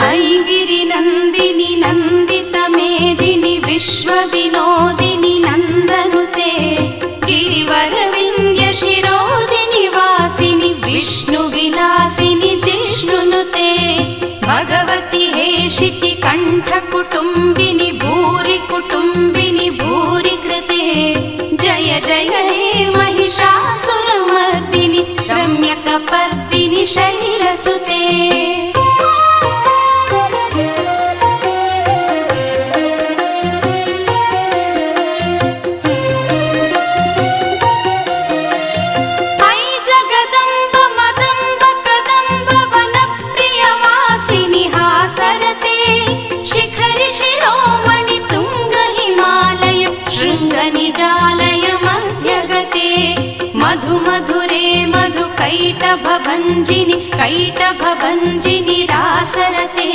ऐगिरिनन्दिनि नन्दितमेदिनि विश्वविनोदिनि नन्दनुते गिरिवरविन्द्यशिरोदिनि वासिनि विष्णुविलासिनि जिष्णुनुते भगवति हेशिति कण्ठकुटुम्बिनि भूरि कुटुम्बिनि भूरि कृते जय जय हे महिषासुरमर्दिनि रम्यकपर्दिनि शैलसुते निजालय मध्यगते मधुमधुरे मधुकैटभभञ्जिनि कैटभभञ्जिनि रासरते।